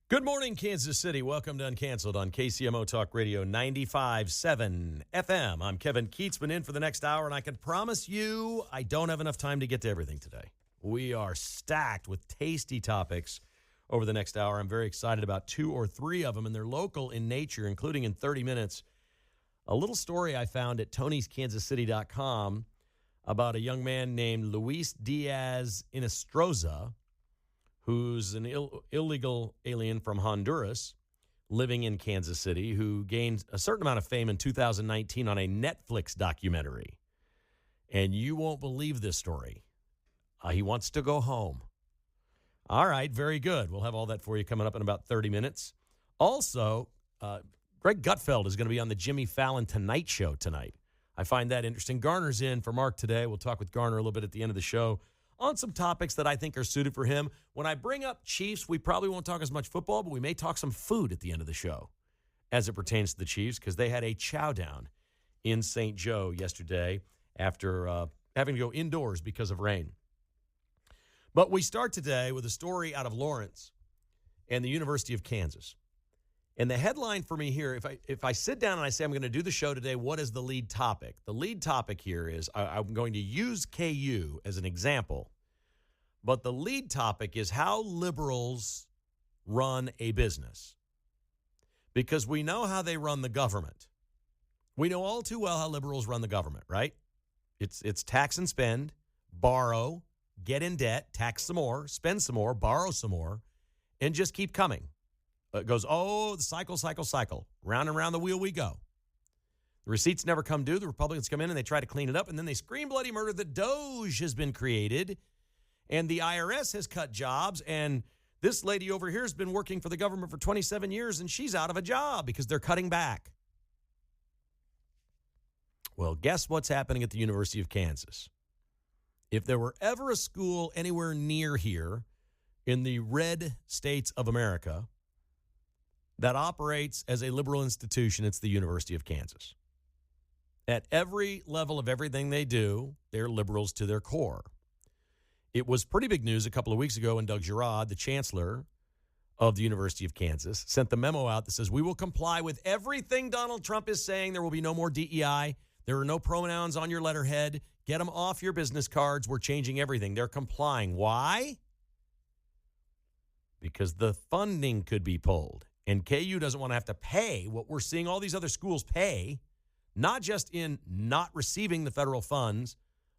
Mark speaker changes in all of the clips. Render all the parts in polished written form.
Speaker 1: Good morning, Kansas City. Welcome to Uncanceled on KCMO Talk Radio 95.7 FM. I'm Kevin Keatsman in for the next hour, and I can promise you I don't have enough time to get to everything today. We are stacked with tasty topics over the next hour. I'm very excited about 2 or 3 of them, and they're local in nature, including in 30 minutes. A little story I found at Tony'sKansasCity.com about a young man named Luis Diaz Inestroza, who's an illegal alien from Honduras living in Kansas City, who gained a certain amount of fame in 2019 on a Netflix documentary. And you won't believe this story. He wants to go home. All right, very good. We'll have all that for you coming up in about 30 minutes. Also, Greg Gutfeld is going to be on the Jimmy Fallon Tonight Show tonight. I find that interesting. Garner's in for Mark today. We'll talk with Garner a little bit at the end of the show on some topics that I think are suited for him. When I bring up Chiefs, we probably won't talk as much football, but we may talk some food at the end of the show as it pertains to the Chiefs, because they had a chow down in St. Joe yesterday after having to go indoors because of rain. But we start today with a story out of Lawrence and the University of Kansas. And the headline for me here, if I sit down and I say I'm going to do the show today, what is the lead topic? The lead topic here is I'm going to use KU as an example, but the lead topic is how liberals run a business. Because we know how they run the government. We know all too well how liberals run the government, right? It's tax and spend, borrow, get in debt, tax some more, spend some more, borrow some more, and just keep coming. It goes, the cycle. Round and round the wheel we go. The receipts never come due. The Republicans come in and they try to clean it up, and then they scream bloody murder. The Doge has been created, and the IRS has cut jobs, and this lady over here has been working for the government for 27 years, and she's out of a job because they're cutting back. Well, guess what's happening at the University of Kansas? If there were ever a school anywhere near here in the red states of America that operates as a liberal institution, it's the University of Kansas. At every level of everything they do, they're liberals to their core. It was pretty big news a couple of weeks ago when Doug Girard, the chancellor of the University of Kansas, sent the memo out that says, we will comply with everything Donald Trump is saying. There will be no more DEI. There are no pronouns on your letterhead. Get them off your business cards. We're changing everything. They're complying. Why? Because the funding could be pulled. And KU doesn't want to have to pay what we're seeing all these other schools pay, not just in not receiving the federal funds,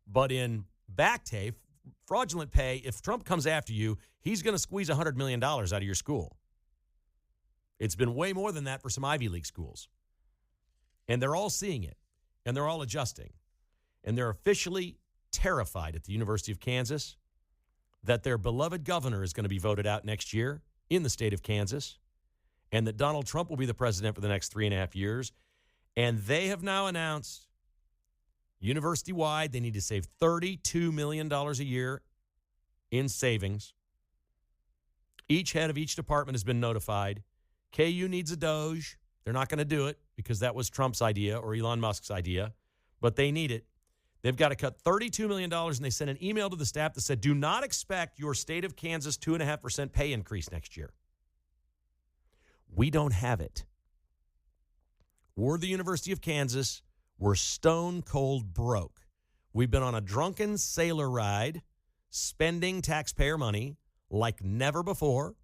Speaker 1: but in back pay, fraudulent pay. If Trump comes after you, he's going to squeeze $100 million out of your school. It's been way more than that for some Ivy League schools. And they're all seeing it, and they're all adjusting. And they're officially terrified at the University of Kansas that their beloved governor is going to be voted out next year in the state of Kansas, and that Donald Trump will be the president for the next 3.5 years. And they have now announced university-wide they need to save $32 million a year in savings. Each head of each department has been notified. KU needs a Doge. They're not going to do it because that was Trump's idea or Elon Musk's idea, but they need it. They've got to cut $32 million, and they sent an email to the staff that said, do not expect your state of Kansas 2.5% pay increase next year. We don't have it. We're the University of Kansas. We're stone cold broke. We've been on a drunken sailor ride, spending taxpayer money like never before,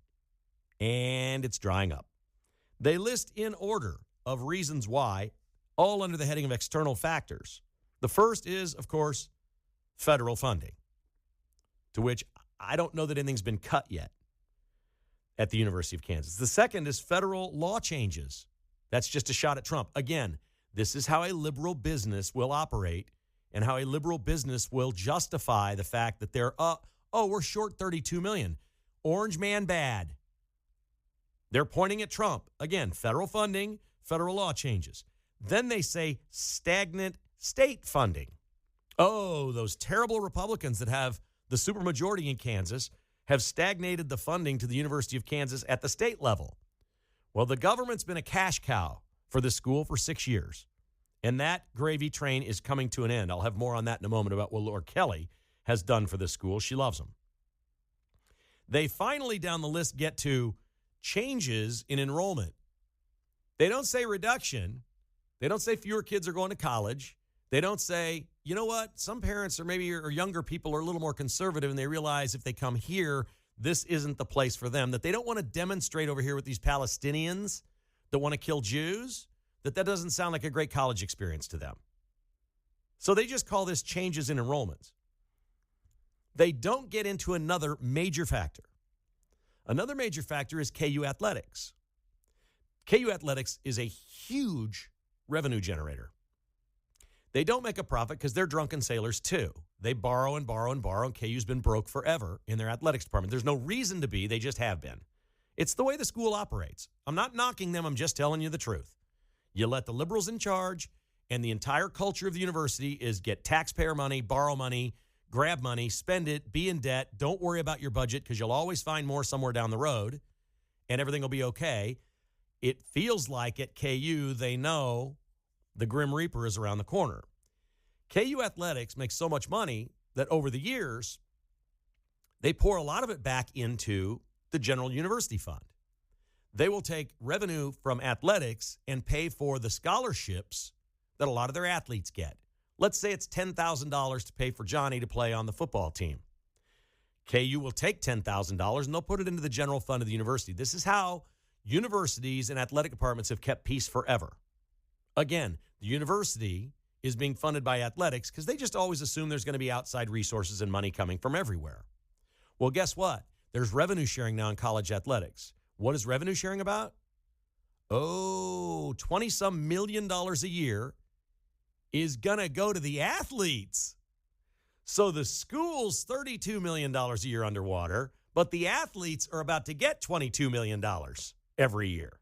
Speaker 1: and it's drying up. They list in order of reasons why, all under the heading of external factors. The first is, of course, federal funding, to which I don't know that anything's been cut yet at the University of Kansas. The second is federal law changes. That's just a shot at Trump. Again, this is how a liberal business will operate and how a liberal business will justify the fact that we're short $32 million. Orange man bad. They're pointing at Trump. Again, federal funding, federal law changes. Then they say stagnant state funding. Oh, those terrible Republicans that have the supermajority in Kansas have stagnated the funding to the University of Kansas at the state level. Well, the government's been a cash cow for this school for 6 years, and that gravy train is coming to an end. I'll have more on that in a moment about what Laura Kelly has done for this school. She loves them. They finally, down the list, get to changes in enrollment. They don't say reduction. They don't say fewer kids are going to college. They don't say, you know what, some parents or maybe or younger people are a little more conservative and they realize if they come here, this isn't the place for them, that they don't want to demonstrate over here with these Palestinians that want to kill Jews, that doesn't sound like a great college experience to them. So they just call this changes in enrollments. They don't get into another major factor. Another major factor is KU athletics. KU athletics is a huge revenue generator. They don't make a profit because they're drunken sailors too. They borrow and borrow and borrow, and KU's been broke forever in their athletics department. There's no reason to be. They just have been. It's the way the school operates. I'm not knocking them. I'm just telling you the truth. You let the liberals in charge, and the entire culture of the university is get taxpayer money, borrow money, grab money, spend it, be in debt. Don't worry about your budget because you'll always find more somewhere down the road, and everything will be okay. It feels like at KU they know the Grim Reaper is around the corner. KU athletics makes so much money that over the years, they pour a lot of it back into the general university fund. They will take revenue from athletics and pay for the scholarships that a lot of their athletes get. Let's say it's $10,000 to pay for Johnny to play on the football team. KU will take $10,000 and they'll put it into the general fund of the university. This is how universities and athletic departments have kept peace forever. Again, the university is being funded by athletics because they just always assume there's going to be outside resources and money coming from everywhere. Well, guess what? There's revenue sharing now in college athletics. What is revenue sharing about? Oh, 20-some million dollars a year is going to go to the athletes. So the school's $32 million a year underwater, but the athletes are about to get $22 million every year.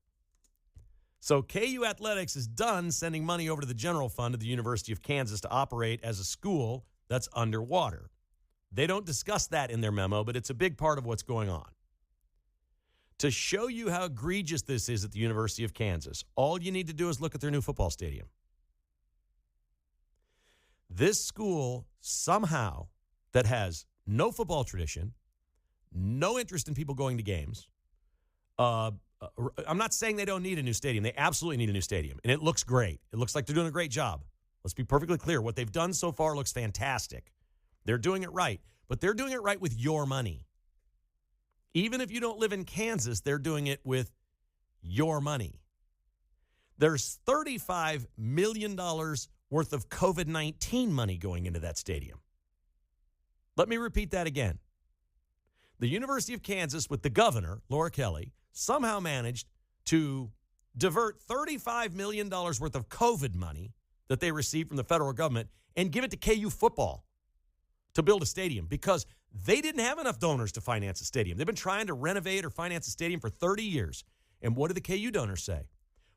Speaker 1: So KU Athletics is done sending money over to the general fund of the University of Kansas to operate as a school that's underwater. They don't discuss that in their memo, but it's a big part of what's going on. To show you how egregious this is at the University of Kansas, all you need to do is look at their new football stadium. This school somehow that has no football tradition, no interest in people going to games, I'm not saying they don't need a new stadium. They absolutely need a new stadium, and it looks great. It looks like they're doing a great job. Let's be perfectly clear. What they've done so far looks fantastic. They're doing it right, but they're doing it right with your money. Even if you don't live in Kansas, they're doing it with your money. There's $35 million worth of COVID-19 money going into that stadium. Let me repeat that again. The University of Kansas, with the governor, Laura Kelly, somehow managed to divert $35 million worth of COVID money that they received from the federal government and give it to KU football to build a stadium because they didn't have enough donors to finance a stadium. They've been trying to renovate or finance a stadium for 30 years. And what do the KU donors say?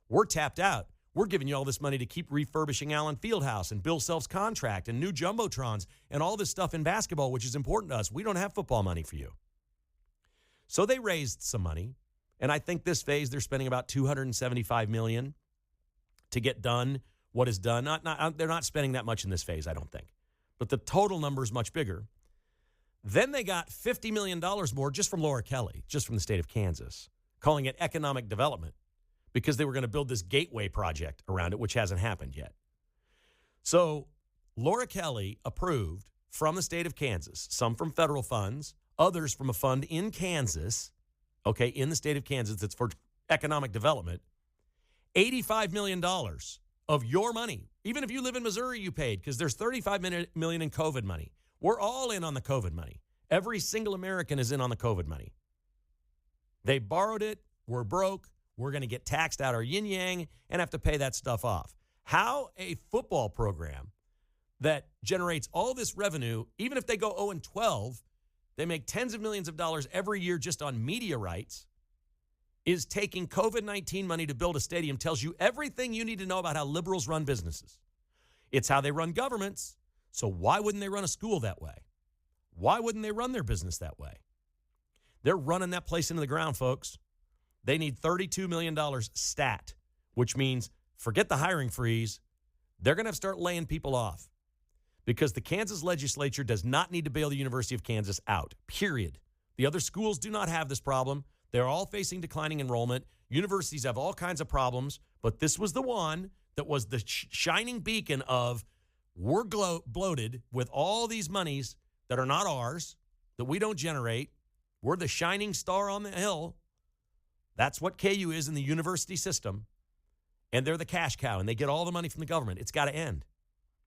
Speaker 1: We're tapped out. We're giving you all this money to keep refurbishing Allen Fieldhouse and Bill Self's contract and new Jumbotrons and all this stuff in basketball, which is important to us. We don't have football money for you. So they raised some money. And I think this phase, they're spending about $275 million to get done what is done. They're not spending that much in this phase, I don't think. But the total number is much bigger. Then they got $50 million more just from Laura Kelly, just from the state of Kansas, calling it economic development because they were going to build this gateway project around it, which hasn't happened yet. So Laura Kelly approved from the state of Kansas, some from federal funds, others from a fund in Kansas, okay, in the state of Kansas that's for economic development, $85 million of your money. Even if you live in Missouri, you paid because there's $35 million in COVID money. We're all in on the COVID money. Every single American is in on the COVID money. They borrowed it. We're broke. We're going to get taxed out our yin-yang and have to pay that stuff off. How a football program that generates all this revenue, even if they go 0-12, they make tens of millions of dollars every year just on media rights, is taking COVID-19 money to build a stadium, tells you everything you need to know about how liberals run businesses. It's how they run governments. So why wouldn't they run a school that way? Why wouldn't they run their business that way? They're running that place into the ground, folks. They need $32 million stat, which means forget the hiring freeze. They're going to have to start laying people off because the Kansas legislature does not need to bail the University of Kansas out, period. The other schools do not have this problem. They're all facing declining enrollment. Universities have all kinds of problems, but this was the one that was the shining beacon of we're bloated with all these monies that are not ours, that we don't generate. We're the shining star on the hill. That's what KU is in the university system. And they're the cash cow, and they get all the money from the government. It's got to end.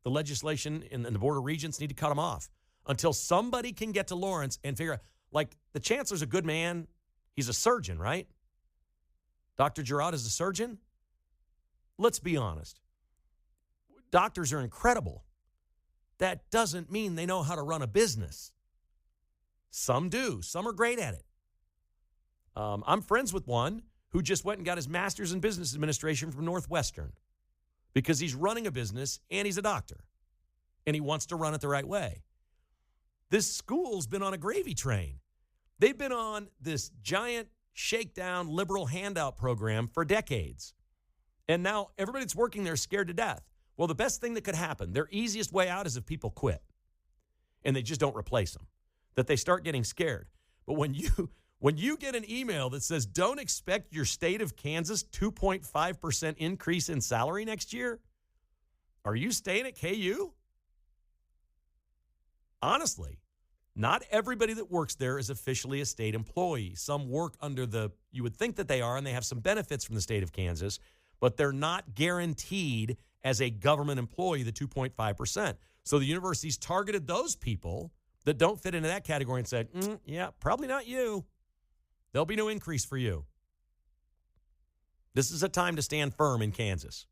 Speaker 1: The legislation and the Board of Regents need to cut them off until somebody can get to Lawrence and figure out, like, the chancellor's a good man. He's a surgeon, right? Dr. Girard is a surgeon. Let's be honest. Doctors are incredible. That doesn't mean they know how to run a business. Some do. Some are great at it. I'm friends with one who just went and got his master's in business administration from Northwestern because he's running a business and he's a doctor and he wants to run it the right way. This school's been on a gravy train. They've been on this giant shakedown liberal handout program for decades. And now everybody that's working there is scared to death. Well, the best thing that could happen, their easiest way out is if people quit and they just don't replace them, that they start getting scared. But when you get an email that says, don't expect your state of Kansas 2.5% increase in salary next year, are you staying at KU? Honestly, not everybody that works there is officially a state employee. Some work under you would think that they are, and they have some benefits from the state of Kansas, but they're not guaranteed as a government employee, the 2.5%. So the university's targeted those people that don't fit into that category and said, yeah, probably not you. There'll be no increase for you. This is a time to stand firm in Kansas.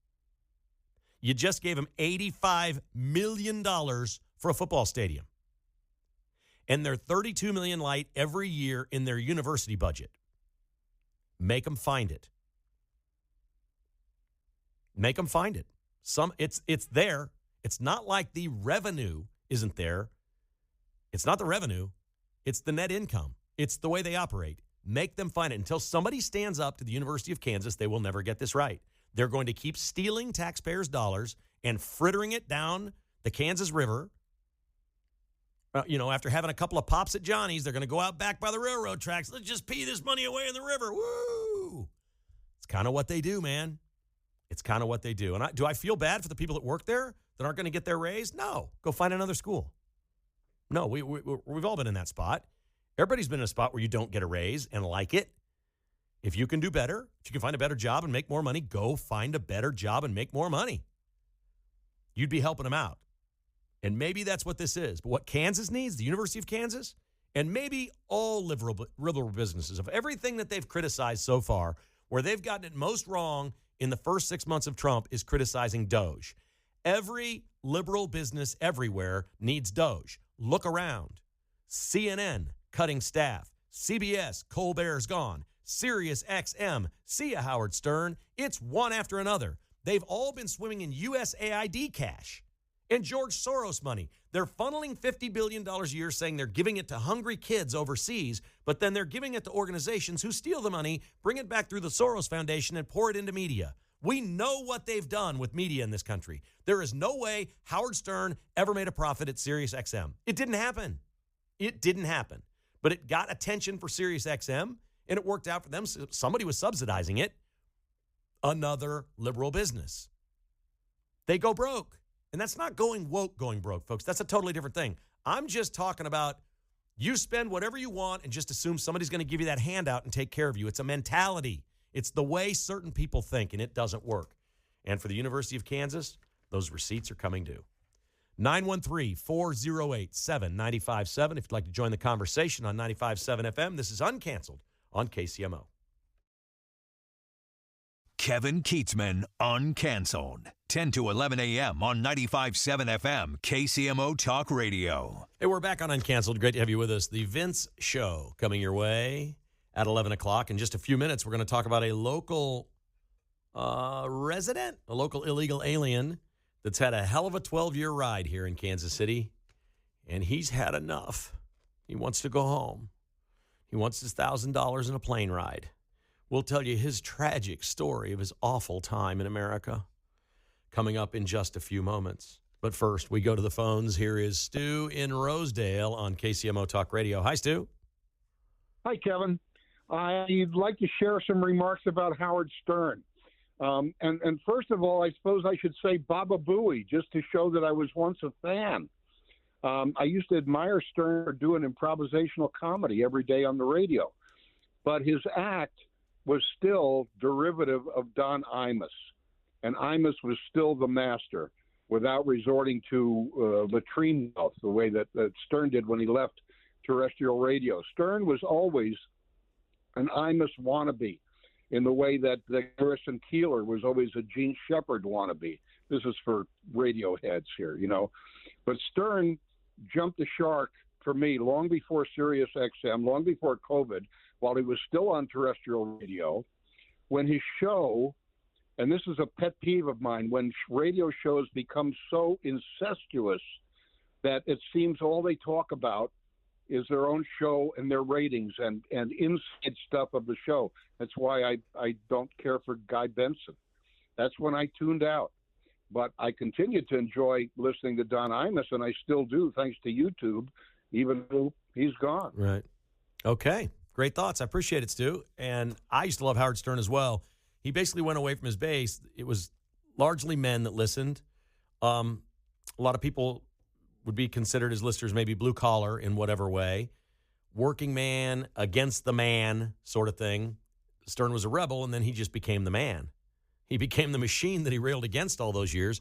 Speaker 1: You just gave them $85 million for a football stadium. And they're $32 million light every year in their university budget. Make them find it. Make them find it. It's there. It's not like the revenue isn't there. It's not the revenue. It's the net income. It's the way they operate. Make them find it. Until somebody stands up to the University of Kansas, they will never get this right. They're going to keep stealing taxpayers' dollars and frittering it down the Kansas River. After having a couple of pops at Johnny's, they're going to go out back by the railroad tracks. Let's just pee this money away in the river. Woo! It's kind of what they do, man. It's kind of what they do. And do I feel bad for the people that work there that aren't going to get their raise? No. Go find another school. No, we've all been in that spot. Everybody's been in a spot where you don't get a raise and like it. If you can do better, if you can find a better job and make more money, go find a better job and make more money. You'd be helping them out. And maybe that's what this is. But what Kansas needs, the University of Kansas, and maybe all liberal businesses, of everything that they've criticized so far, where they've gotten it most wrong in the first 6 months of Trump is criticizing Doge. Every liberal business everywhere needs Doge. Look around. CNN, cutting staff. CBS, Colbert's gone. Sirius XM, see ya, Howard Stern. It's one after another. They've all been swimming in USAID cash and George Soros money. They're funneling $50 billion a year, saying they're giving it to hungry kids overseas, but then they're giving it to organizations who steal the money, bring it back through the Soros Foundation, and pour it into media. We know what they've done with media in this country. There is no way Howard Stern ever made a profit at Sirius XM. It didn't happen. It didn't happen. But it got attention for Sirius XM, and it worked out for them. Somebody was subsidizing it. Another liberal business. They go broke. And that's not going woke, going broke, folks. That's a totally different thing. I'm just talking about you spend whatever you want and just assume somebody's going to give you that handout and take care of you. It's a mentality. It's the way certain people think, and it doesn't work. And for the University of Kansas, those receipts are coming due. 913-408-7957. If you'd like to join the conversation on 95.7 FM, this is Uncanceled on KCMO.
Speaker 2: Kevin Keatsman, Uncanceled. 10 to 11 a.m. on 95.7 FM, KCMO Talk Radio.
Speaker 1: Hey, we're back on Uncanceled. Great to have you with us. The Vince Show coming your way at 11 o'clock. In just a few minutes, we're going to talk about a local resident, a local illegal alien that's had a hell of a 12-year ride here in Kansas City, and he's had enough. He wants to go home. He wants his $1,000 in a plane ride. We'll tell you his tragic story of his awful time in America coming up in just a few moments. But first, we go to the phones. Here is Stu in Rosedale on KCMO Talk Radio. Hi, Stu.
Speaker 3: Hi, Kevin. I'd like to share some remarks about Howard Stern. And first of all, I suppose I should say Baba Booey, just to show that I was once a fan. I used to admire Stern for doing improvisational comedy every day on the radio. But his act was still derivative of Don Imus. And Imus was still the master without resorting to latrine mouth the way that Stern did when he left terrestrial radio. Stern was always an Imus wannabe in the way that Garrison Keillor was always a Gene Shepard wannabe. This is for radio heads here, you know. But Stern jumped the shark for me long before Sirius XM, long before COVID, while he was still on terrestrial radio, when his show, and this is a pet peeve of mine, when radio shows become so incestuous that it seems all they talk about is their own show and their ratings and inside stuff of the show. That's why I don't care for Guy Benson. That's when I tuned out. But I continue to enjoy listening to Don Imus, and I still do, thanks to YouTube, even though he's gone.
Speaker 1: Right. Okay. Great thoughts. I appreciate it, Stu. And I used to love Howard Stern as well. He basically went away from his base. It was largely men that listened. A lot of people would be considered as listeners maybe blue collar in whatever way. Working man against the man sort of thing. Stern was a rebel, and then he just became the man. He became the machine that he railed against all those years.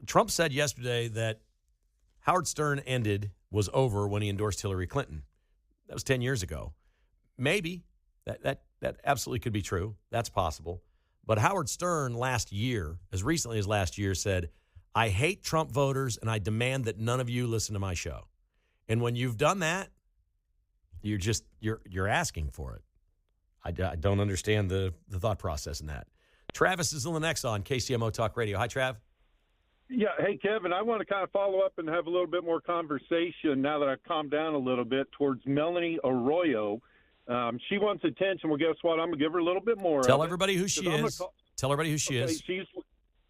Speaker 1: Trump said yesterday that Howard Stern was over when he endorsed Hillary Clinton. That was 10 years ago. Maybe. That absolutely could be true. That's possible. But Howard Stern last year, as recently as last year, said, I hate Trump voters, and I demand that none of you listen to my show. And when you've done that, you're asking for it. I don't understand the thought process in that. Travis is in the next on KCMO Talk Radio. Hi, Trav.
Speaker 4: Yeah. Hey, Kevin, I want to kind of follow up and have a little bit more conversation now that I've calmed down a little bit towards Melanie Arroyo. She wants attention. Well, guess what? I'm going to give her a little bit more.
Speaker 1: Tell everybody who she is. Tell everybody who she is.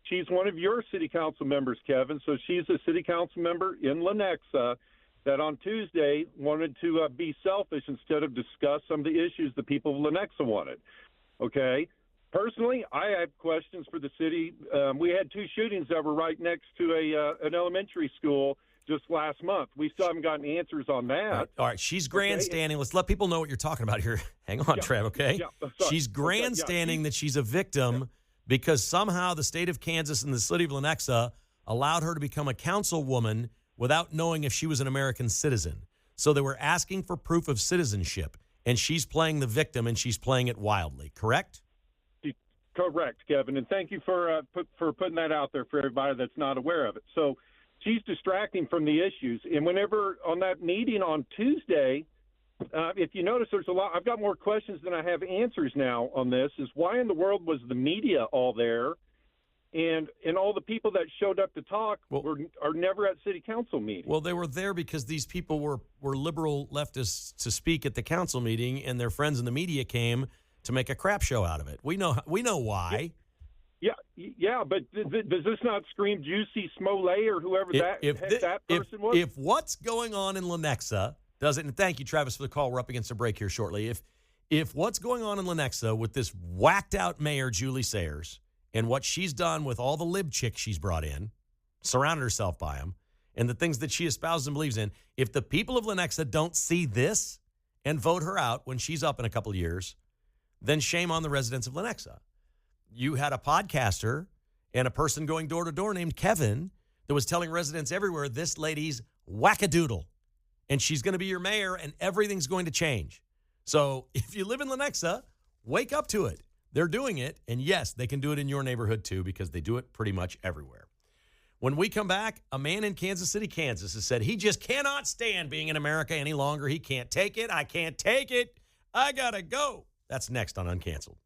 Speaker 4: She's one of your city council members, Kevin. So she's a city council member in Lenexa that on Tuesday wanted to be selfish instead of discuss some of the issues the people of Lenexa wanted. Okay. Personally, I have questions for the city. We had 2 shootings that were right next to an elementary school just last month. We still haven't gotten answers on that.
Speaker 1: All right. She's grandstanding. Okay. Let's let people know what you're talking about here. Hang on, Trev, okay? Yeah, she's grandstanding that she's a victim because somehow the state of Kansas and the city of Lenexa allowed her to become a councilwoman without knowing if she was an American citizen. So they were asking for proof of citizenship, and she's playing the victim, and she's playing it wildly, correct?
Speaker 4: Correct, Kevin, and thank you for putting that out there for everybody that's not aware of it. So she's distracting from the issues, and whenever on that meeting on Tuesday, if you notice, there's a lot. I've got more questions than I have answers now on this. Is why in the world was the media all there, and all the people that showed up to talk are never at city council meetings? Well,
Speaker 1: they were there because these people were liberal leftists to speak at the council meeting, and their friends in the media came to make a crap show out of it. We know why.
Speaker 4: Yeah, but does this not scream Juicy Smollett or whoever that person was?
Speaker 1: If what's going on in Lenexa doesn't, and thank you, Travis, for the call. We're up against a break here shortly. If what's going on in Lenexa with this whacked out mayor, Julie Sayers, and what she's done with all the lib chicks she's brought in, surrounded herself by them, and the things that she espouses and believes in, if the people of Lenexa don't see this and vote her out when she's up in a couple of years, then shame on the residents of Lenexa. You had a podcaster and a person going door to door named Kevin that was telling residents everywhere, this lady's wackadoodle, and she's going to be your mayor, and everything's going to change. So if you live in Lenexa, wake up to it. They're doing it, and yes, they can do it in your neighborhood too because they do it pretty much everywhere. When we come back, a man in Kansas City, Kansas has said he just cannot stand being in America any longer. He can't take it. I can't take it. I got to go. That's next on Uncanceled.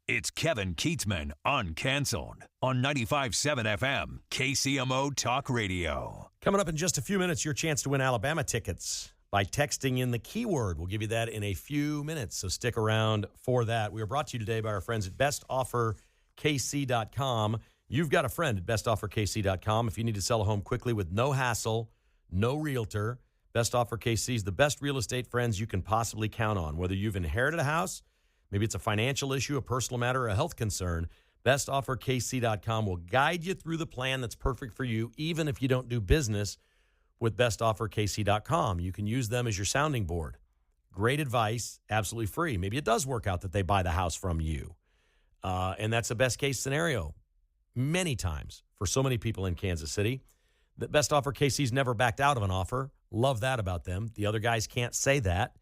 Speaker 2: It's Kevin Keatsman Uncanceled on 95.7 FM, KCMO Talk Radio.
Speaker 1: Coming up in just a few minutes, your chance to win Alabama tickets by texting in the keyword. We'll give you that in a few minutes, so stick around for that. We are brought to you today by our friends at bestofferkc.com. You've got a friend at bestofferkc.com. If you need to sell a home quickly with no hassle, no realtor, Best Offer KC is the best real estate friends you can possibly count on. Whether you've inherited a house, maybe it's a financial issue, a personal matter, or a health concern, bestofferkc.com will guide you through the plan that's perfect for you, even if you don't do business with bestofferkc.com. You can use them as your sounding board. Great advice, absolutely free. Maybe it does work out that they buy the house from you. And that's a best case scenario many times for so many people in Kansas City. The Best Offer KC's never backed out of an offer. Love that about them. The other guys can't say that.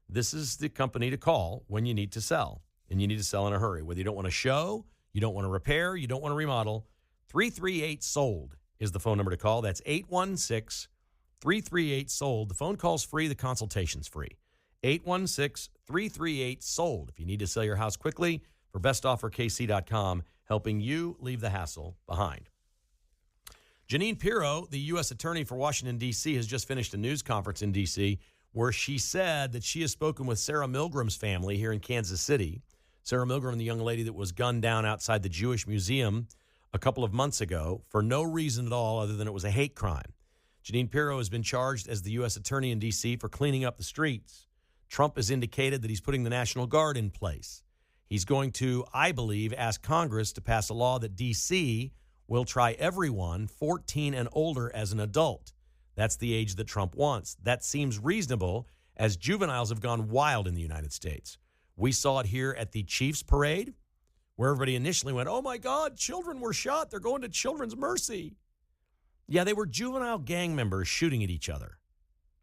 Speaker 1: This is the company to call when you need to sell, and you need to sell in a hurry. Whether you don't want to show, you don't want to repair, you don't want to remodel, 338-SOLD is the phone number to call. That's 816-338-SOLD. The phone call's free. The consultation's free. 816-338-SOLD. If you need to sell your house quickly, for bestofferkc.com, helping you leave the hassle behind. Jeanine Pirro, the U.S. Attorney for Washington, D.C., has just finished a news conference in D.C. where she said that she has spoken with Sarah Milgram's family here in Kansas City. Sarah Milgram, the young lady that was gunned down outside the Jewish Museum a couple of months ago for no reason at all other than it was a hate crime. Jeanine Pirro has been charged as the U.S. Attorney in D.C. for cleaning up the streets. Trump has indicated that he's putting the National Guard in place. He's going to, I believe, ask Congress to pass a law that D.C. will try everyone 14 and older as an adult. That's the age that Trump wants. That seems reasonable, as juveniles have gone wild in the United States. We saw it here at the Chiefs parade, where everybody initially went, oh, my God, children were shot. They're going to Children's Mercy. Yeah, they were juvenile gang members shooting at each other,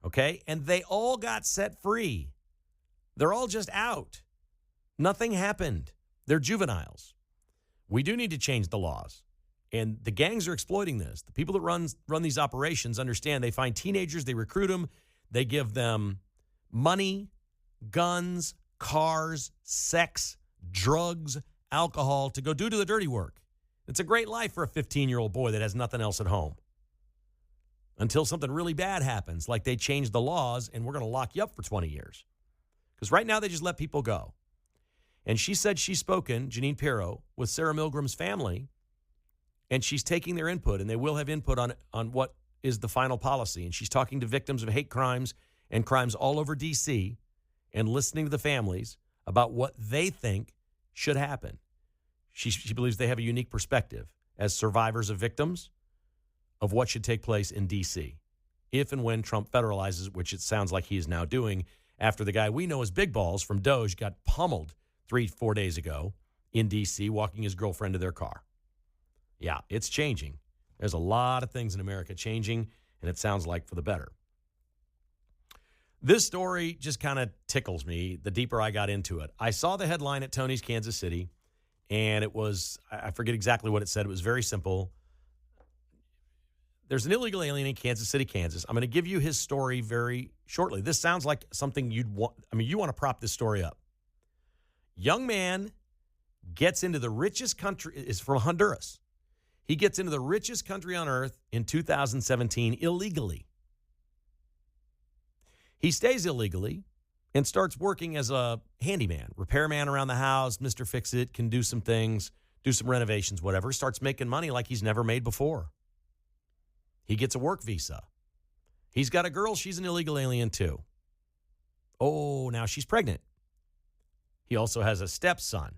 Speaker 1: okay? And they all got set free. They're all just out. Nothing happened. They're juveniles. We do need to change the laws. And the gangs are exploiting this. The people that run these operations understand they find teenagers, they recruit them, they give them money, guns, cars, sex, drugs, alcohol to go do the dirty work. It's a great life for a 15-year-old boy that has nothing else at home. Until something really bad happens, like they change the laws and we're going to lock you up for 20 years. Because right now they just let people go. And she said she's spoken, Jeanine Pirro, with Sarah Milgram's family, and she's taking their input, and they will have input on what is the final policy. And she's talking to victims of hate crimes and crimes all over D.C. and listening to the families about what they think should happen. She believes they have a unique perspective as survivors of victims of what should take place in D.C. if and when Trump federalizes, which it sounds like he is now doing, after the guy we know as Big Balls from Doge got pummeled 3-4 days ago in D.C. walking his girlfriend to their car. Yeah, it's changing. There's a lot of things in America changing, and it sounds like for the better. This story just kind of tickles me the deeper I got into it. I saw the headline at Tony's Kansas City, and it was, I forget exactly what it said. It was very simple. There's an illegal alien in Kansas City, Kansas. I'm going to give you his story very shortly. This sounds like something you'd want. I mean, you want to prop this story up. Young man gets into the richest country, is from Honduras. He gets into the richest country on earth in 2017 illegally. He stays illegally and starts working as a handyman, repairman around the house, Mr. Fix-It, can do some things, do some renovations, whatever. Starts making money like he's never made before. He gets a work visa. He's got a girl. She's an illegal alien too. Oh, now she's pregnant. He also has a stepson.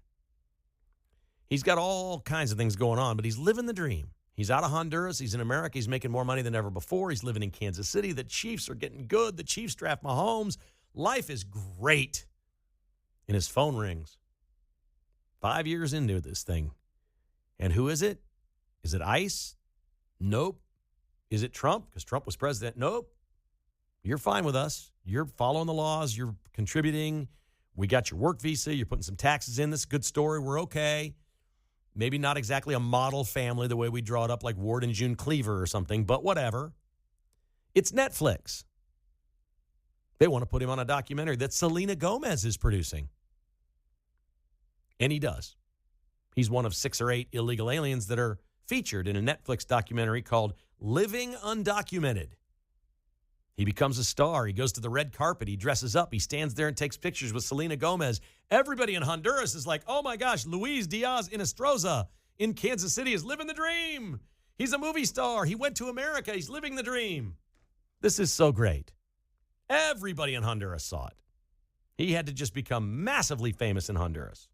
Speaker 1: He's got all kinds of things going on, but he's living the dream. He's out of Honduras. He's in America. He's making more money than ever before. He's living in Kansas City. The Chiefs are getting good. The Chiefs draft Mahomes. Life is great. And his phone rings. 5 years into this thing. And who is it? Is it ICE? Nope. Is it Trump? Because Trump was president. Nope. You're fine with us. You're following the laws. You're contributing. We got your work visa. You're putting some taxes in. This is a good story. We're okay. Maybe not exactly a model family the way we draw it up like Ward and June Cleaver or something, but whatever. It's Netflix. They want to put him on a documentary that Selena Gomez is producing. And he does. He's one of 6 or 8 illegal aliens that are featured in a Netflix documentary called Living Undocumented. He becomes a star. He goes to the red carpet. He dresses up. He stands there and takes pictures with Selena Gomez. Everybody in Honduras is like, oh, my gosh, Luis Diaz Inestroza in Kansas City is living the dream. He's a movie star. He went to America. He's living the dream. This is so great. Everybody in Honduras saw it. He had to just become massively famous in Honduras.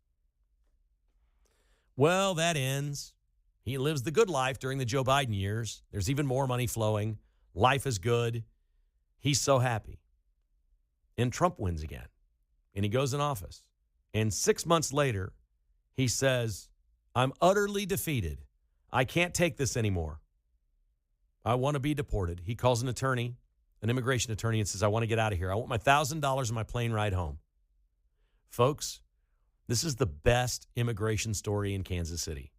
Speaker 1: Well, that ends. He lives the good life during the Joe Biden years. There's even more money flowing. Life is good. He's so happy. And Trump wins again. And he goes in office. And 6 months later, he says, I'm utterly defeated. I can't take this anymore. I want to be deported. He calls an attorney, an immigration attorney, and says, I want to get out of here. I want my $1,000 and my plane ride home. Folks, this is the best immigration story in Kansas City.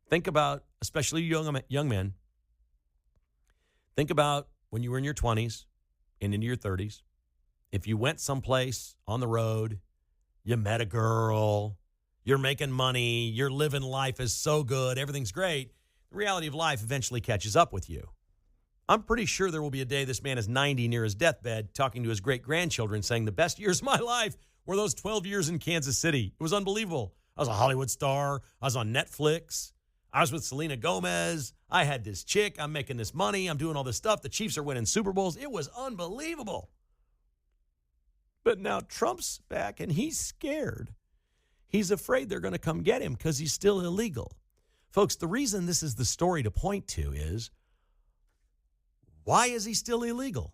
Speaker 1: Think about, especially young men, think about when you were in your 20s and into your 30s. If you went someplace on the road, you met a girl, you're making money, you're living life is so good, everything's great, the reality of life eventually catches up with you. I'm pretty sure there will be a day this man is 90 near his deathbed talking to his great-grandchildren saying the best years of my life were those 12 years in Kansas City. It was unbelievable. I was a Hollywood star. I was on Netflix. I was with Selena Gomez. I had this chick. I'm making this money. I'm doing all this stuff. The Chiefs are winning Super Bowls. It was unbelievable. But now Trump's back, and he's scared. He's afraid they're going to come get him because he's still illegal. Folks, the reason this is the story to point to is, why is he still illegal?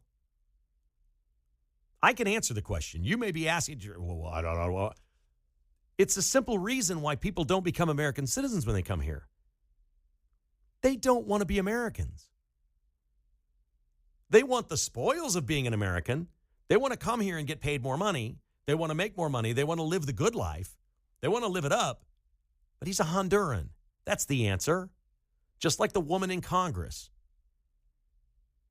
Speaker 1: I can answer the question. You may be asking, well, I don't know. It's a simple reason why people don't become American citizens when they come here. They don't want to be Americans. They want the spoils of being an American. They want to come here and get paid more money. They want to make more money. They want to live the good life. They want to live it up. But he's a Honduran. That's the answer. Just like the woman in Congress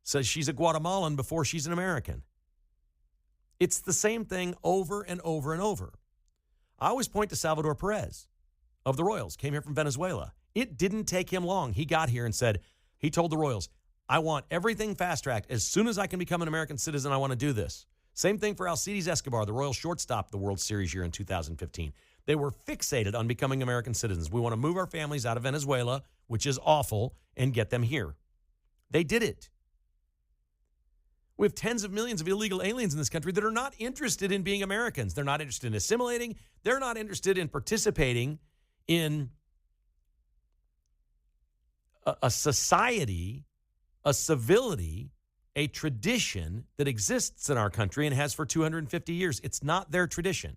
Speaker 1: says she's a Guatemalan before she's an American. It's the same thing over and over and over. I always point to Salvador Perez of the Royals, came here from Venezuela. It didn't take him long. He got here and said, he told the Royals, I want everything fast-tracked. As soon as I can become an American citizen, I want to do this. Same thing for Alcides Escobar, the Royal shortstop of the World Series year in 2015. They were fixated on becoming American citizens. We want to move our families out of Venezuela, which is awful, and get them here. They did it. We have tens of millions of illegal aliens in this country that are not interested in being Americans. They're not interested in assimilating. They're not interested in participating in a society, a civility, a tradition that exists in our country and has for 250 years. It's not their tradition.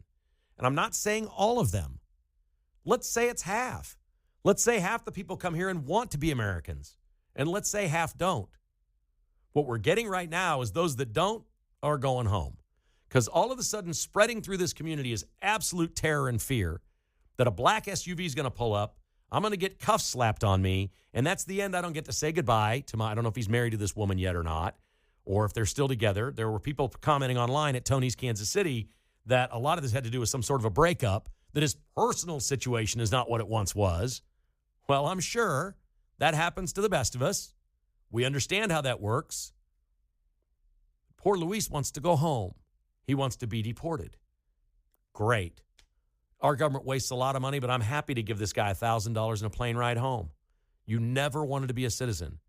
Speaker 1: And I'm not saying all of them. Let's say it's half. Let's say half the people come here and want to be Americans. And let's say half don't. What we're getting right now is those that don't are going home. Because all of a sudden, spreading through this community is absolute terror and fear that a black SUV is going to pull up. I'm going to get cuffs slapped on me. And that's the end. I don't get to say goodbye to I don't know if he's married to this woman yet or not, or if they're still together. There were people commenting online at Tony's Kansas City that a lot of this had to do with some sort of a breakup, that his personal situation is not what it once was. Well, I'm sure that happens to the best of us. We understand how that works. Poor Luis wants to go home. He wants to be deported. Great. Our government wastes a lot of money, but I'm happy to give this guy $1,000 and a plane ride home. You never wanted to be a citizen.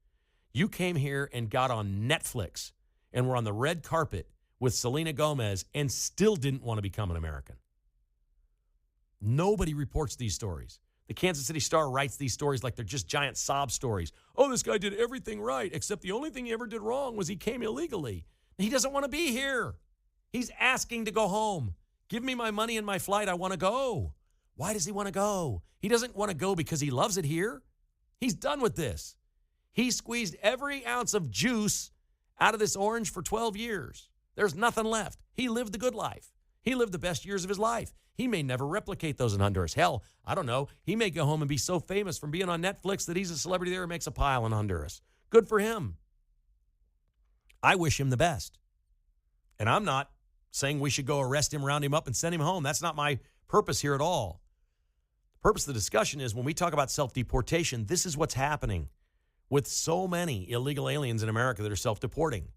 Speaker 1: You came here and got on Netflix and were on the red carpet with Selena Gomez and still didn't want to become an American. Nobody reports these stories. The Kansas City Star writes these stories like they're just giant sob stories. Oh, this guy did everything right, except the only thing he ever did wrong was he came illegally. He doesn't want to be here. He's asking to go home. Give me my money and my flight. I want to go. Why does he want to go? He doesn't want to go because he loves it here. He's done with this. He squeezed every ounce of juice out of this orange for 12 years. There's nothing left. He lived the good life. He lived the best years of his life. He may never replicate those in Honduras. Hell, I don't know. He may go home and be so famous from being on Netflix that he's a celebrity there and makes a pile in Honduras. Good for him. I wish him the best. And I'm not saying we should go arrest him, round him up, and send him home. That's not my purpose here at all. The purpose of the discussion is when we talk about self-deportation, this is what's happening with so many illegal aliens in America that are self-deporting.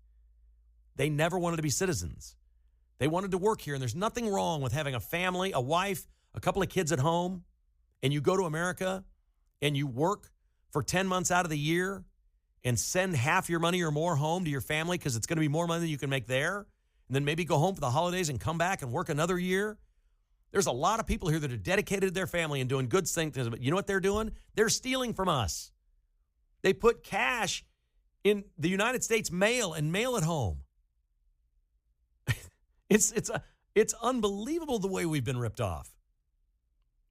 Speaker 1: They never wanted to be citizens. They wanted to work here, and there's nothing wrong with having a family, a wife, a couple of kids at home, and you go to America and you work for 10 months out of the year, and send half your money or more home to your family because it's going to be more money than you can make there, and then maybe go home for the holidays and come back and work another year. There's a lot of people here that are dedicated to their family and doing good things, but you know what they're doing? They're stealing from us. They put cash in the United States mail and mail it home. It's unbelievable the way we've been ripped off.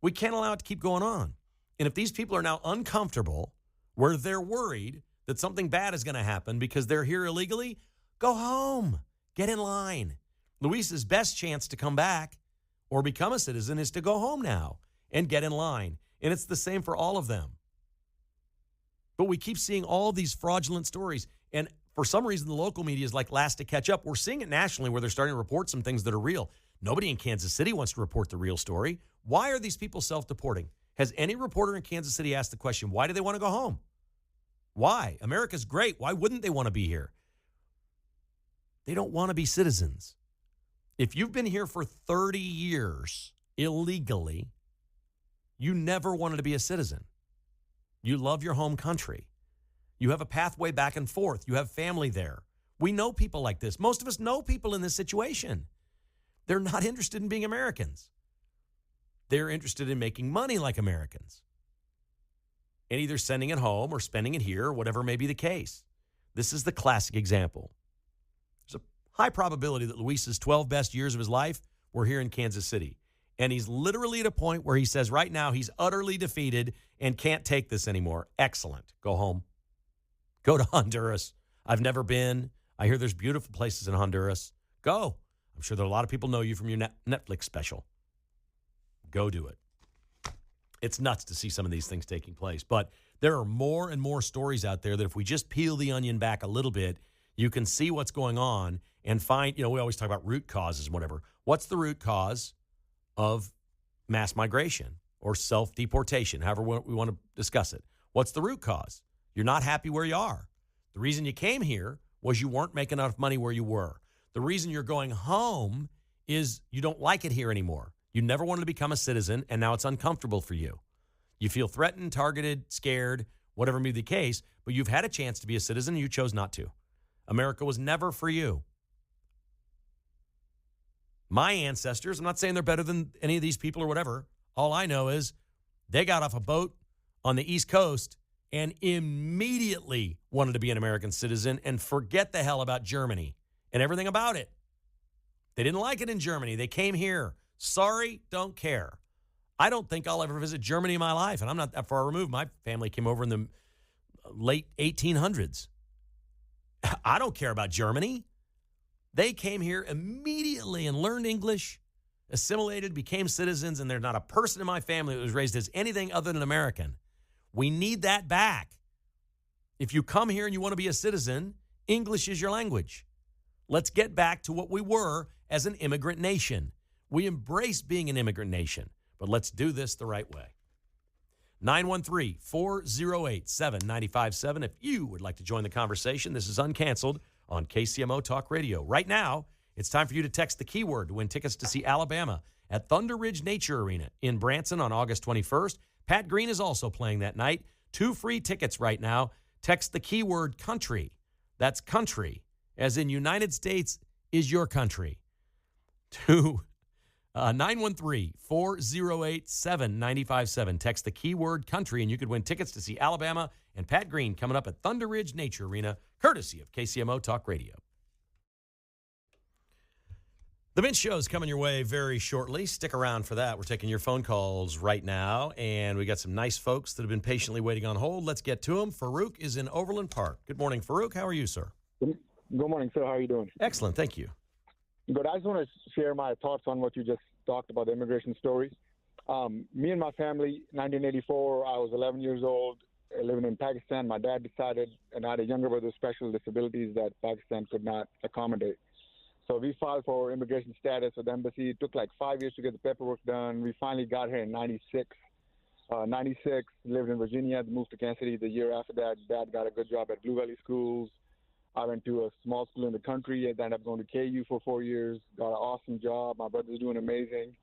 Speaker 1: We can't allow it to keep going on. And if these people are now uncomfortable, where they're worried that something bad is going to happen because they're here illegally, go home. Get in line. Luis's best chance to come back or become a citizen is to go home now and get in line. And it's the same for all of them. But we keep seeing all these fraudulent stories. And for some reason, the local media is like last to catch up. We're seeing it nationally where they're starting to report some things that are real. Nobody in Kansas City wants to report the real story. Why are these people self-deporting? Has any reporter in Kansas City asked the question, why do they want to go home? Why? America's great. Why wouldn't they want to be here? They don't want to be citizens. If you've been here for 30 years illegally, you never wanted to be a citizen. You love your home country. You have a pathway back and forth. You have family there. We know people like this. Most of us know people in this situation. They're not interested in being Americans. They're interested in making money like Americans and either sending it home or spending it here or whatever may be the case. This is the classic example. There's a high probability that Luis's 12 best years of his life were here in Kansas City. And he's literally at a point where he says right now he's utterly defeated and can't take this anymore. Excellent. Go home. Go to Honduras. I've never been. I hear there's beautiful places in Honduras. Go. I'm sure that a lot of people know you from your Netflix special. Go do it. It's nuts to see some of these things taking place. But there are more and more stories out there that if we just peel the onion back a little bit, you can see what's going on and find, we always talk about root causes and whatever. What's the root cause of mass migration or self-deportation, however we want to discuss it? What's the root cause? You're not happy where you are. The reason you came here was you weren't making enough money where you were. The reason you're going home is you don't like it here anymore. You never wanted to become a citizen, and now it's uncomfortable for you. You feel threatened, targeted, scared, whatever may be the case, but you've had a chance to be a citizen, and you chose not to. America was never for you. My ancestors, I'm not saying they're better than any of these people or whatever. All I know is they got off a boat on the East Coast and immediately wanted to be an American citizen and forget the hell about Germany and everything about it. They didn't like it in Germany. They came here. Sorry, don't care. I don't think I'll ever visit Germany in my life, and I'm not that far removed. My family came over in the late 1800s. I don't care about Germany. They came here immediately and learned English, assimilated, became citizens, and there's not a person in my family that was raised as anything other than American. We need that back. If you come here and you want to be a citizen, English is your language. Let's get back to what we were as an immigrant nation. We embrace being an immigrant nation, but let's do this the right way. 913-408-7957. If you would like to join the conversation, this is Uncanceled on KCMO Talk Radio. Right now, it's time for you to text the keyword to win tickets to see Alabama at Thunder Ridge Nature Arena in Branson on August 21st. Pat Green is also playing that night. 2 free tickets right now. Text the keyword country. That's country, as in United States is your country. To 913-408-7957. Text the keyword country, and you could win tickets to see Alabama and Pat Green coming up at Thunder Ridge Nature Arena, courtesy of KCMO Talk Radio. The Vince Show is coming your way very shortly. Stick around for that. We're taking your phone calls right now, and we got some nice folks that have been patiently waiting on hold. Let's get to them. Farouk is in Overland Park. Good morning, Farouk. How are you, sir?
Speaker 5: Good morning, sir. How are you doing?
Speaker 1: Excellent. Thank you.
Speaker 5: Good. I just want to share my thoughts on what you just talked about, the immigration stories. Me and my family, 1984, I was 11 years old, living in Pakistan. My dad decided, and I had a younger brother with special disabilities that Pakistan could not accommodate. So we filed for immigration status with the embassy. It took like 5 years to get the paperwork done. We finally got here in 96. 96, lived in Virginia, moved to Kansas City the year after that. Dad got a good job at Blue Valley Schools. I went to a small school in the country and ended up going to KU for 4 years. Got an awesome job. My brother's doing amazing.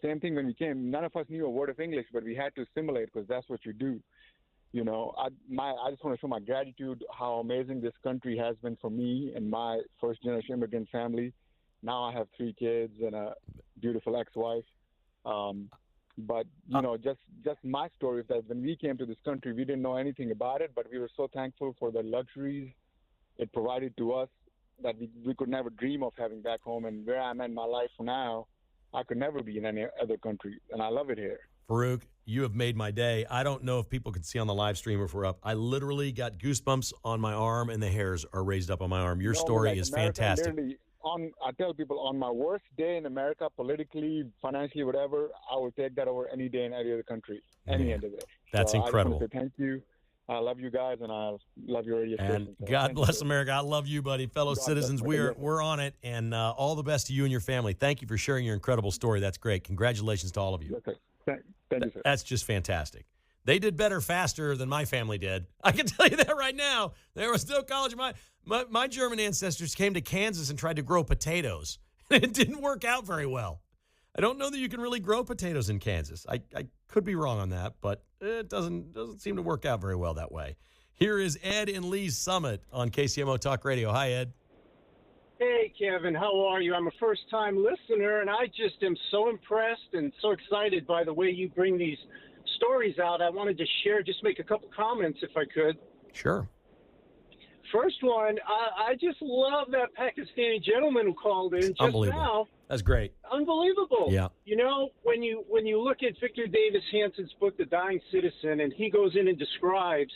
Speaker 5: Same thing when we came. None of us knew a word of English, but we had to assimilate because that's what you do. I just want to show my gratitude how amazing this country has been for me and my first generation immigrant family. Now I have 3 kids and a beautiful ex-wife. Just my story is that when we came to this country, we didn't know anything about it, but we were so thankful for the luxuries it provided to us that we could never dream of having back home. And where I'm in my life now, I could never be in any other country, and I love it here.
Speaker 1: Farouk, you have made my day. I don't know if people can see on the live stream if we're up. I literally got goosebumps on my arm, and the hairs are raised up on my arm. Your story is
Speaker 5: America,
Speaker 1: fantastic.
Speaker 5: I tell people on my worst day in America, politically, financially, whatever, I will take that over any day in any other country, any end of it.
Speaker 1: That's incredible.
Speaker 5: I just want to say thank you. I love you guys, and I love your radio station.
Speaker 1: And God bless America. I love you, buddy. Fellow citizens, we're on it, and all the best to you and your family. Thank you for sharing your incredible story. That's great. Congratulations to all of you.
Speaker 5: Okay. Thank you, sir.
Speaker 1: That's just fantastic. They did better faster than my family did. I can tell you that right now. There was no college. My German ancestors came to Kansas and tried to grow potatoes. It didn't work out very well. I don't know that you can really grow potatoes in Kansas. I could be wrong on that, but it doesn't seem to work out very well that way. Here is Ed in Lee's Summit on KCMO Talk Radio. Hi, Ed.
Speaker 6: Hey, Kevin. How are you? I'm a first-time listener, and I just am so impressed and so excited by the way you bring these stories out. I wanted to make a couple comments if I could.
Speaker 1: Sure.
Speaker 6: First one, I just love that Pakistani gentleman who called in just
Speaker 1: Unbelievable.
Speaker 6: now.
Speaker 1: That's great.
Speaker 6: Unbelievable.
Speaker 1: Yeah.
Speaker 6: When you look at Victor Davis Hanson's book, The Dying Citizen, and he goes in and describes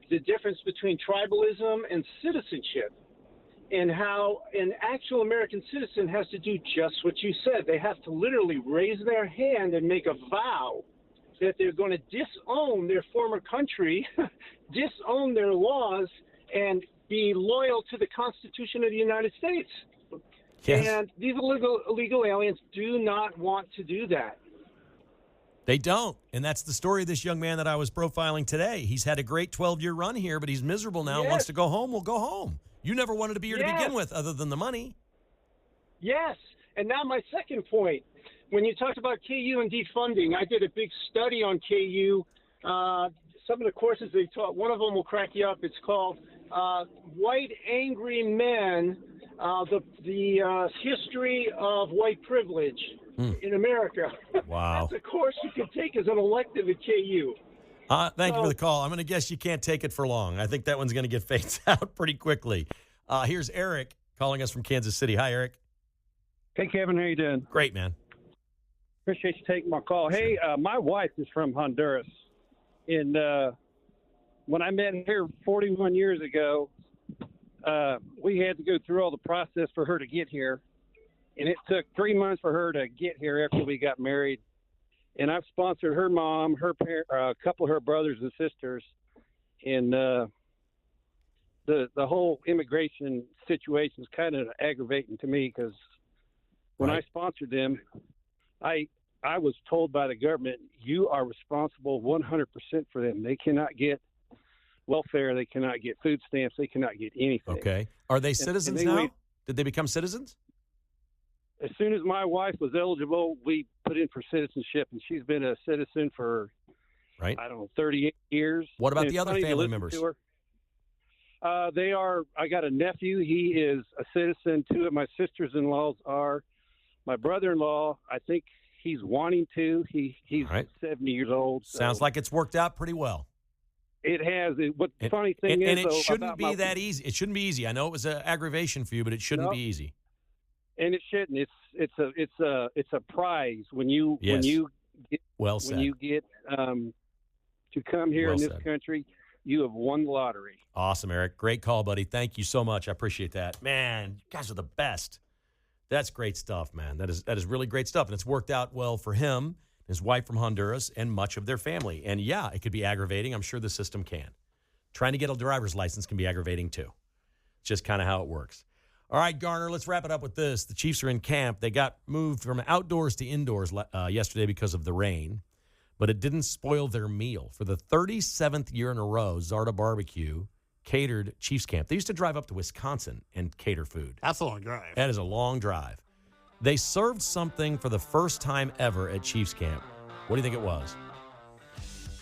Speaker 6: the difference between tribalism and citizenship, and how an actual American citizen has to do just what you said. They have to literally raise their hand and make a vow that they're going to disown their former country, disown their laws, and be loyal to the Constitution of the United States.
Speaker 1: Yes.
Speaker 6: And these illegal aliens do not want to do that.
Speaker 1: They don't. And that's the story of this young man that I was profiling today. He's had a great 12-year run here, but he's miserable now and wants to go home. Well, go home. You never wanted to be here to begin with other than the money.
Speaker 6: Yes. And now my second point. When you talked about KU and defunding, I did a big study on KU. Some of the courses they taught, one of them will crack you up. It's called White Angry Men, the History of White Privilege in America.
Speaker 1: Wow.
Speaker 6: That's a course you could take as an elective at KU.
Speaker 1: Thank you for the call. I'm going to guess you can't take it for long. I think that one's going to get phased out pretty quickly. Here's Eric calling us from Kansas City. Hi, Eric.
Speaker 7: Hey, Kevin. How you doing?
Speaker 1: Great, man.
Speaker 7: Appreciate you taking my call. Hey, my wife is from Honduras. And when I met her 41 years ago, we had to go through all the process for her to get here. And it took 3 months for her to get here after we got married. And I've sponsored her mom, a couple of her brothers and sisters. And the whole immigration situation is kind of aggravating to me because when I sponsored them, I was told by the government, you are responsible 100% for them. They cannot get welfare. They cannot get food stamps. They cannot get anything.
Speaker 1: Okay. Are they citizens now? Did they become citizens?
Speaker 7: As soon as my wife was eligible, we put in for citizenship, and she's been a citizen for, 38 years.
Speaker 1: What about the other family members?
Speaker 7: I got a nephew. He is a citizen. 2 of my sisters-in-laws are. My brother-in-law, I think he's wanting to. He's 70 years old. So.
Speaker 1: Sounds like it's worked out pretty well.
Speaker 7: It has. The funny thing is,
Speaker 1: it shouldn't be that easy. It shouldn't be easy. I know it was an aggravation for you, but it shouldn't be easy.
Speaker 7: And it shouldn't. It's a prize when you
Speaker 1: get
Speaker 7: to come here in this country. You have won the lottery.
Speaker 1: Awesome, Eric. Great call, buddy. Thank you so much. I appreciate that. Man, you guys are the best. That's great stuff, man. That is really great stuff. And it's worked out well for him, his wife from Honduras, and much of their family. And, yeah, it could be aggravating. I'm sure the system can. Trying to get a driver's license can be aggravating, too. It's just kind of how it works. All right, Garner, let's wrap it up with this. The Chiefs are in camp. They got moved from outdoors to indoors yesterday because of the rain, but it didn't spoil their meal. For the 37th year in a row, Zarda Barbecue catered Chiefs camp. They used to drive up to Wisconsin and cater food.
Speaker 8: That's a long drive.
Speaker 1: That is a long drive. They served something for the first time ever at Chiefs camp. What do you think it was?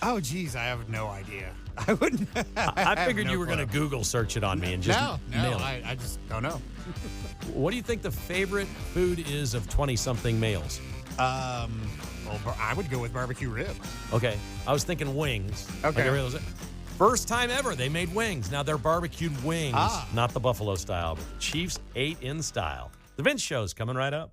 Speaker 8: Oh, geez, I have no idea. I wouldn't.
Speaker 1: I figured you were going to Google search it on me and just nail it.
Speaker 8: I just don't know.
Speaker 1: What do you think the favorite food is of 20-something males?
Speaker 8: Well, I would go with barbecue ribs.
Speaker 1: Okay. I was thinking wings.
Speaker 8: Okay.
Speaker 1: First time ever they made wings. Now they're barbecued wings, not the buffalo style. But the Chiefs ate in style. The Vince Show's coming right up.